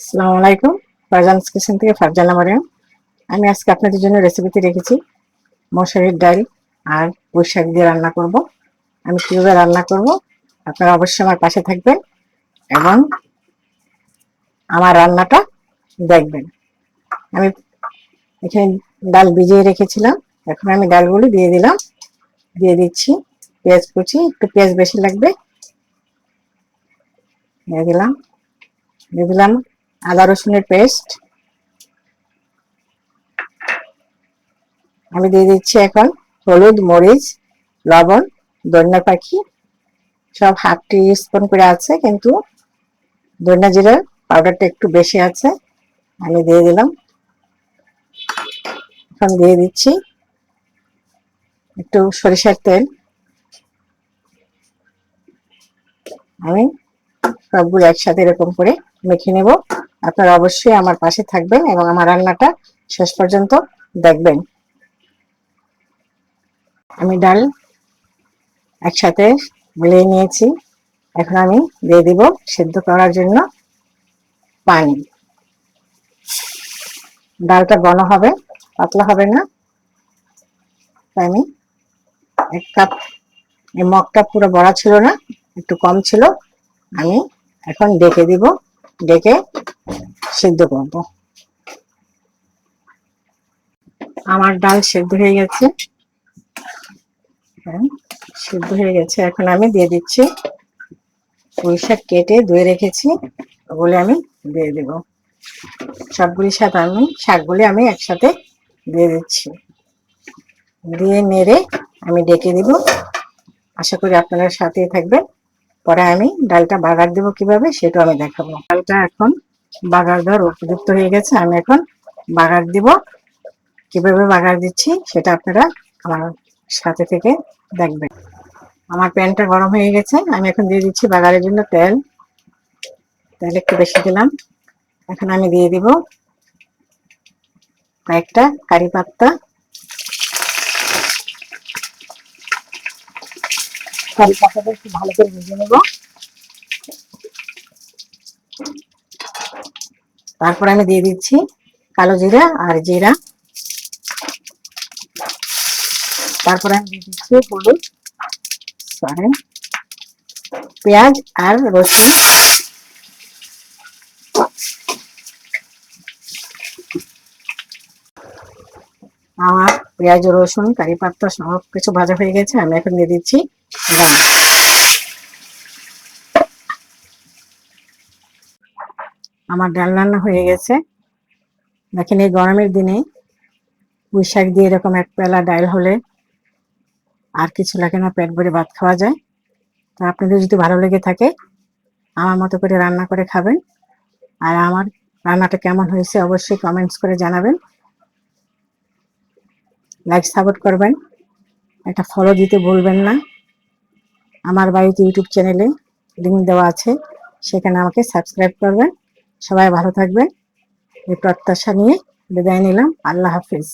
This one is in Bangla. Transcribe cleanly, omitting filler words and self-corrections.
আসসালামু আলাইকুম। ফারজানস কিচেন থেকে ফারজানা মরিয়ম। আমি আজকে আপনাদের জন্য রেসিপিতে রেখেছি মসুরির ডাল আর পুঁই শাক দিয়ে রান্না করব। আমি কীভাবে রান্না করব আপনারা অবশ্যই আমার পাশে থাকবেন এবং আমার রান্নাটা দেখবেন। আমি এখানে ডাল ভিজিয়ে রেখেছিলাম, এখন আমি ডালগুলি দিয়ে দিচ্ছি। পেঁয়াজ কুচি, একটু পেঁয়াজ বেশি লাগবে, দিয়ে দিলাম আদা রসুনের পেস্ট। আমি দিয়ে দিচ্ছি এখন হলুদ, মরিচ, লবণ, ধনিয়া পাখি সব হাফ টি স্পুন করে আছে, কিন্তু ধনিয়া জিরার পাউডারটা একটু বেশি আছে। আমি দিয়ে দিলাম। এখন দিয়ে দিচ্ছি একটু সরিষার তেল। আমি সবগুলো একসাথে এরকম করে মেখে নেব। আপনারা অবশ্যই আমার পাশে থাকবেন এবং আমার রান্নাটা শেষ পর্যন্ত দেখবেন। আমি ডাল একসাথে মিলিয়ে নিয়েছি। এখন আমি দিয়ে দিব সেদ্ধ করার জন্য পানি। ডালটা ঘন হবে, পাতলা হবে না। আমি 1 কাপ, এই মগটা পুরো বড়া ছিল না, একটু কম ছিল। আমি এখন ডেকে দিব, ডেকে সিদ্ধ করব। আমার ডাল সিদ্ধ হয়ে গেছে, সিদ্ধ হয়ে গেছে। এখন আমি দিয়ে দিচ্ছি পুঁই শাক কেটে ধুয়ে রেখেছি, ওগুলো আমি দিয়ে দেব। শাকগুলি আমি একসাথে দিয়ে দিচ্ছি, দিয়ে নেড়ে আমি ডেকে দিব। আশা করি আপনারা সাথেই থাকবেন। পরে আমি ডালটা বাগার দেবো কিভাবে, সেটা আমি দেখাবো। ডালটা এখন বাগার দেওয়ার উপযুক্ত হয়ে গেছে। আমি এখন বাগার দিব। কিভাবে বাগার দিচ্ছি সেটা আপনারা আমার সাথে থেকে দেখবেন। আমার প্যানটা গরম হয়ে গেছে, আমি এখন দিয়ে দিচ্ছি বাগারের জন্য তেল। তেল একটু বেশি দিলাম। এখন আমি দিয়ে দিব কয়েকটা কারি পাত্তা। কারি পাতাটা একটু ভালো করে ভেজে নেব। তারপর আমি দিয়ে দিচ্ছি কালো জিরা আর জিরা। তারপরে আমি দিয়ে দিচ্ছি হলুদ, পেঁয়াজ আর রসুন। আমার পেঁয়াজ, রসুন, কারি পাতা সব কিছু ভাজা হয়ে গেছে। আমি এখন দিয়ে দিচ্ছি ডাল। আমার ডাল রান্না হয়ে গেছে। দেখেন, এই গরমের দিনে পুঁই শাক দিয়ে এরকম এক পেলা ডাল হলে আর কিছু লাগে না, পেট ভরে ভাত খাওয়া যায়। তো আপনাদের যদি ভালো লেগে থাকে আমার মতো করে রান্না করে খাবেন। আর আমার রান্নাটা কেমন হয়েছে অবশ্যই কমেন্টস করে জানাবেন। লাইক সাপোর্ট করবেন, একটা ফলো দিতে ভুলবেন না। আমার বাড়িতে ইউটিউব চ্যানেলে লিঙ্ক দেওয়া আছে, সেখানে আমাকে সাবস্ক্রাইব করবেন। সবাই ভালো থাকবেন এই প্রত্যাশা নিয়ে বিদায় নিলাম। আল্লাহ হাফিজ।